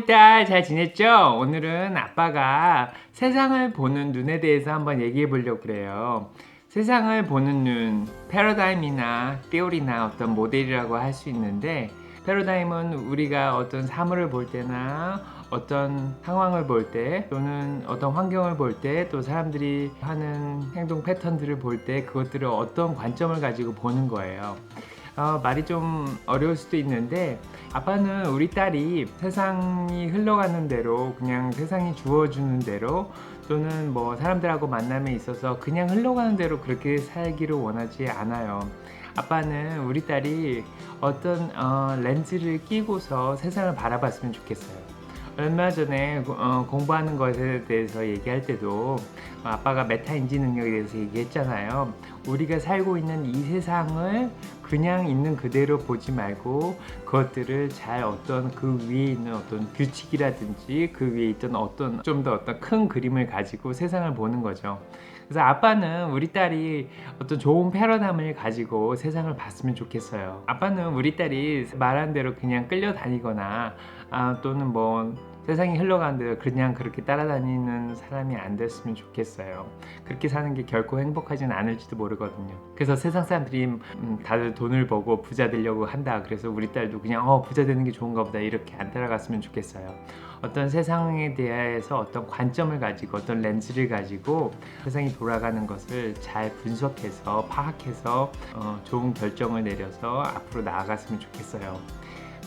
우리 딸 잘 지냈죠? 오늘은 아빠가 세상을 보는 눈에 대해서 한번 얘기해 보려고 그래요. 세상을 보는 눈, 패러다임이나 띠오리나 어떤 모델이라고 할 수 있는데, 패러다임은 우리가 어떤 사물을 볼 때나 어떤 상황을 볼 때 또는 어떤 환경을 볼 때 또 사람들이 하는 행동 패턴들을 볼 때 그것들을 어떤 관점을 가지고 보는 거예요. 말이 좀 어려울 수도 있는데, 아빠는 우리 딸이 세상이 흘러가는 대로, 그냥 세상이 주어주는 대로, 또는 뭐 사람들하고 만남에 있어서 그냥 흘러가는 대로 그렇게 살기를 원하지 않아요. 아빠는 우리 딸이 어떤 렌즈를 끼고서 세상을 바라봤으면 좋겠어요. 얼마 전에 공부하는 것에 대해서 얘기할 때도 아빠가 메타인지 능력에 대해서 얘기했잖아요. 우리가 살고 있는 이 세상을 그냥 있는 그대로 보지 말고 그것들을 잘 어떤 그 위에 있는 어떤 규칙이라든지 그 위에 있던 어떤 좀 더 어떤 큰 그림을 가지고 세상을 보는 거죠. 그래서 아빠는 우리 딸이 어떤 좋은 패러다임을 가지고 세상을 봤으면 좋겠어요. 아빠는 우리 딸이 말한 대로 그냥 끌려다니거나 또는 뭐 세상이 흘러가는 대로 그냥 그렇게 따라다니는 사람이 안 됐으면 좋겠어요. 그렇게 사는 게 결코 행복하진 않을지도 모르거든요. 그래서 세상 사람들이 다들 돈을 벌고 부자 되려고 한다. 그래서 우리 딸도 그냥 부자 되는 게 좋은가 보다 이렇게 안 따라갔으면 좋겠어요. 어떤 세상에 대해서 어떤 관점을 가지고 어떤 렌즈를 가지고 세상이 돌아가는 것을 잘 분석해서 파악해서 좋은 결정을 내려서 앞으로 나아갔으면 좋겠어요.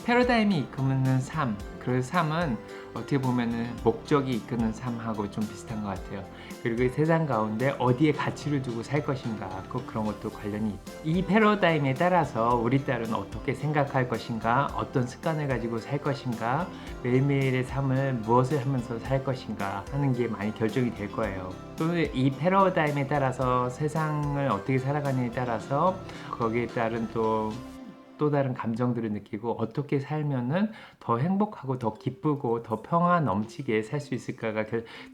패러다임이 이끄는 삶, 그 삶은 어떻게 보면은 목적이 이끄는 삶하고 좀 비슷한 것 같아요. 그리고 이 세상 가운데 어디에 가치를 두고 살 것인가, 꼭 그런 것도 관련이 있고, 이 패러다임에 따라서 우리 딸은 어떻게 생각할 것인가, 어떤 습관을 가지고 살 것인가, 매일매일의 삶을 무엇을 하면서 살 것인가 하는 게 많이 결정이 될 거예요. 또 이 패러다임에 따라서 세상을 어떻게 살아가느냐에 따라서 거기에 따른 또 다른 감정들을 느끼고 어떻게 살면은 더 행복하고 더 기쁘고 더 평화 넘치게 살 수 있을까가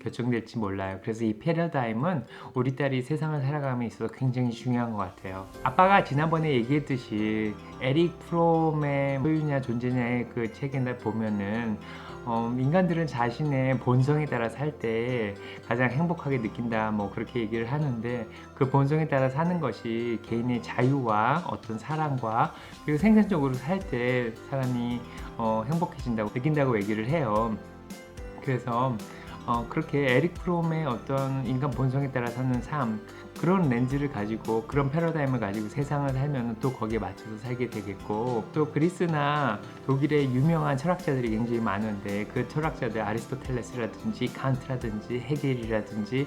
결정될지 몰라요. 그래서 이 패러다임은 우리 딸이 세상을 살아감에 있어서 굉장히 중요한 것 같아요. 아빠가 지난번에 얘기했듯이 에릭 프롬의 소유냐 존재냐의 그 책에 보면은 인간들은 자신의 본성에 따라 살 때 가장 행복하게 느낀다, 뭐 그렇게 얘기를 하는데, 그 본성에 따라 사는 것이 개인의 자유와 어떤 사랑과 그리고 생산적으로 살 때 사람이 행복해진다고 느낀다고 얘기를 해요. 그래서 그렇게 에릭 프롬의 어떤 인간 본성에 따라 사는 삶, 그런 렌즈를 가지고 그런 패러다임을 가지고 세상을 살면 또 거기에 맞춰서 살게 되겠고, 또 그리스나 독일의 유명한 철학자들이 굉장히 많은데 그 철학자들 아리스토텔레스라든지 칸트라든지 헤겔이라든지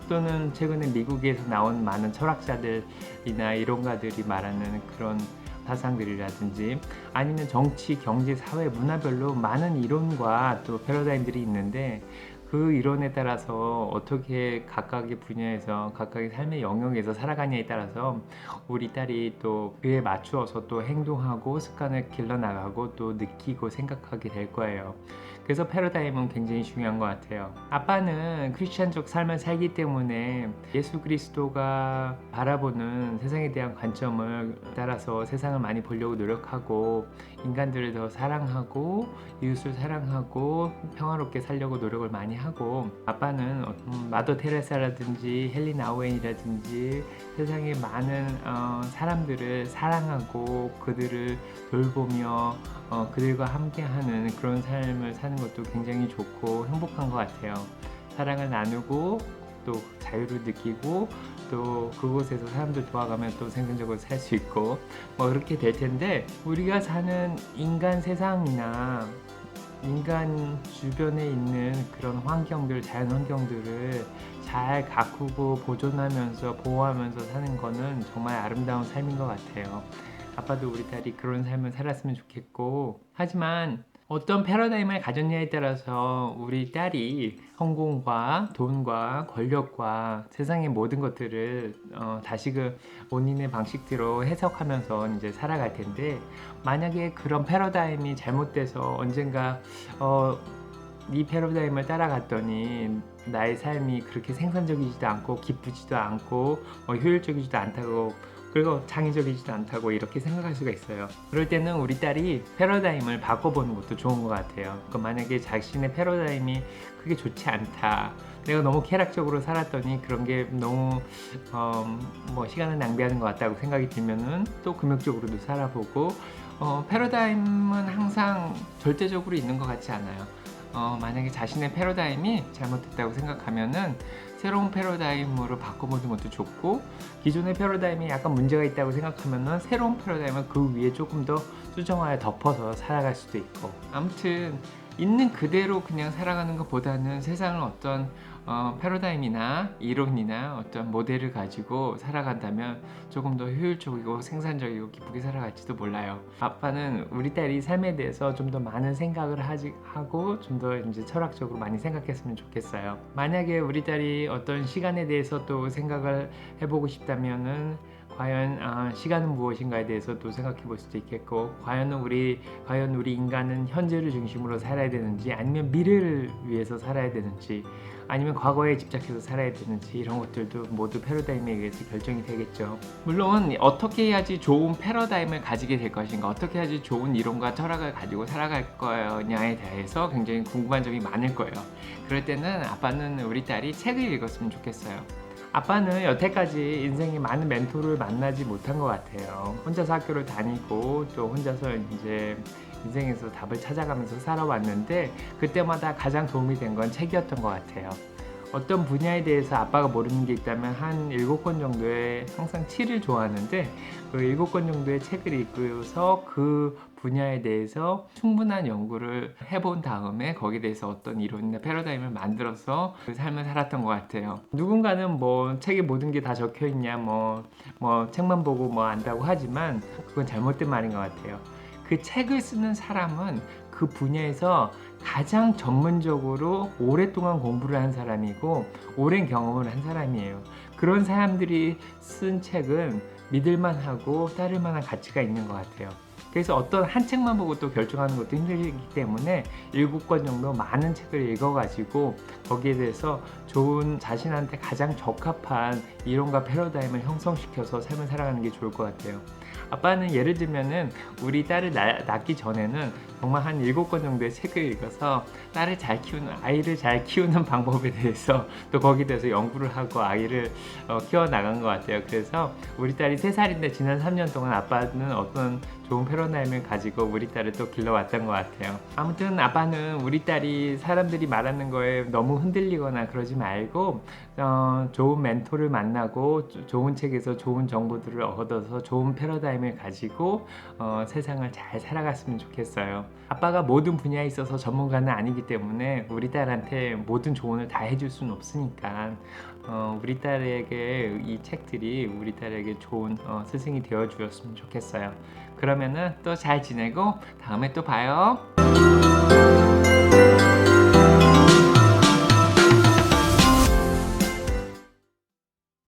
또는 최근에 미국에서 나온 많은 철학자들이나 이론가들이 말하는 그런 사상들이라든지 아니면 정치, 경제, 사회, 문화별로 많은 이론과 또 패러다임들이 있는데, 그 이론에 따라서 어떻게 각각의 분야에서 각각의 삶의 영역에서 살아가냐에 따라서 우리 딸이 또 그에 맞추어서 또 행동하고 습관을 길러나가고 또 느끼고 생각하게 될 거예요. 그래서 패러다임은 굉장히 중요한 것 같아요. 아빠는 크리스찬적 삶을 살기 때문에 예수 그리스도가 바라보는 세상에 대한 관점을 따라서 세상을 많이 보려고 노력하고, 인간들을 더 사랑하고 이웃을 사랑하고 평화롭게 살려고 노력을 많이 하고, 아빠는 마더 테레사라든지 헨리 나우엔이라든지 세상의 많은 사람들을 사랑하고 그들을 돌보며 그들과 함께하는 그런 삶을 사는 것도 굉장히 좋고 행복한 것 같아요. 사랑을 나누고 또 자유를 느끼고 또 그곳에서 사람들 도와가면 또 생산적으로 살 수 있고 뭐 그렇게 될 텐데, 우리가 사는 인간 세상이나 인간 주변에 있는 그런 환경들, 자연 환경들을 잘 가꾸고 보존하면서 보호하면서 사는 거는 정말 아름다운 삶인 것 같아요. 아빠도 우리 딸이 그런 삶을 살았으면 좋겠고, 하지만 어떤 패러다임을 가졌냐에 따라서 우리 딸이 성공과 돈과 권력과 세상의 모든 것들을 다시금 본인의 방식대로 해석하면서 이제 살아갈 텐데, 만약에 그런 패러다임이 잘못돼서 언젠가 이 패러다임을 따라갔더니 나의 삶이 그렇게 생산적이지도 않고 기쁘지도 않고 효율적이지도 않다고 그리고 창의적이지도 않다고 이렇게 생각할 수가 있어요. 그럴 때는 우리 딸이 패러다임을 바꿔보는 것도 좋은 것 같아요. 그러니까 만약에 자신의 패러다임이 그게 좋지 않다, 내가 너무 쾌락적으로 살았더니 그런 게 너무 뭐 시간을 낭비하는 것 같다고 생각이 들면은 또 금욕적으로도 살아보고, 패러다임은 항상 절대적으로 있는 것 같지 않아요. 만약에 자신의 패러다임이 잘못됐다고 생각하면은 새로운 패러다임으로 바꿔보는 것도 좋고, 기존의 패러다임이 약간 문제가 있다고 생각하면은 새로운 패러다임을 그 위에 조금 더 수정하여 덮어서 살아갈 수도 있고, 아무튼 있는 그대로 그냥 살아가는 것보다는 세상을 어떤 패러다임이나 이론이나 어떤 모델을 가지고 살아간다면 조금 더 효율적이고 생산적이고 기쁘게 살아갈지도 몰라요. 아빠는 우리 딸이 삶에 대해서 좀 더 많은 생각을 하고 좀 더 이제 철학적으로 많이 생각했으면 좋겠어요. 만약에 우리 딸이 어떤 시간에 대해서 또 생각을 해보고 싶다면은 과연 시간은 무엇인가에 대해서 또 생각해 볼 수도 있겠고, 과연 우리 인간은 현재를 중심으로 살아야 되는지, 아니면 미래를 위해서 살아야 되는지, 아니면 과거에 집착해서 살아야 되는지, 이런 것들도 모두 패러다임에 의해서 결정이 되겠죠. 물론 어떻게 해야지 좋은 패러다임을 가지게 될 것인가, 어떻게 해야지 좋은 이론과 철학을 가지고 살아갈 거냐에 대해서 굉장히 궁금한 점이 많을 거예요. 그럴 때는 아빠는 우리 딸이 책을 읽었으면 좋겠어요. 아빠는 여태까지 인생에 많은 멘토를 만나지 못한 것 같아요. 혼자서 학교를 다니고 또 혼자서 이제 인생에서 답을 찾아가면서 살아왔는데, 그때마다 가장 도움이 된 건 책이었던 것 같아요. 어떤 분야에 대해서 아빠가 모르는 게 있다면 한 7권 정도의, 항상 치를 좋아하는데 그 7권 정도의 책을 읽고서 그 분야에 대해서 충분한 연구를 해본 다음에 거기에 대해서 어떤 이론이나 패러다임을 만들어서 그 삶을 살았던 것 같아요. 누군가는 뭐 책에 모든 게 다 적혀 있냐, 뭐 책만 보고 뭐 안다고 하지만 그건 잘못된 말인 것 같아요. 그 책을 쓰는 사람은 그 분야에서 가장 전문적으로 오랫동안 공부를 한 사람이고 오랜 경험을 한 사람이에요. 그런 사람들이 쓴 책은 믿을만하고 따를만한 가치가 있는 것 같아요. 그래서 어떤 한 책만 보고 또 결정하는 것도 힘들기 때문에 7권 정도 많은 책을 읽어가지고 거기에 대해서 좋은, 자신한테 가장 적합한 이론과 패러다임을 형성시켜서 삶을 살아가는 게 좋을 것 같아요. 아빠는 예를 들면은 우리 딸을 낳기 전에는 정말 한 7권 정도의 책을 읽어서 딸을 잘 키우는, 아이를 잘 키우는 방법에 대해서 또 거기에 대해서 연구를 하고 아이를 키워나간 것 같아요. 그래서 우리 딸이 3살인데 지난 3년 동안 아빠는 어떤 좋은 패러다임을 가지고 우리 딸을 또 길러왔던 것 같아요. 아무튼 아빠는 우리 딸이 사람들이 말하는 거에 너무 흔들리거나 그러지 말고 좋은 멘토를 만나고 좋은 책에서 좋은 정보들을 얻어서 좋은 패러다임을 가지고 세상을 잘 살아갔으면 좋겠어요. 아빠가 모든 분야에 있어서 전문가는 아니기 때문에 우리 딸한테 모든 조언을 다 해줄 수는 없으니까 우리 딸에게 이 책들이 우리 딸에게 좋은 스승이 되어 주었으면 좋겠어요. 그러면은 또 잘 지내고 다음에 또 봐요.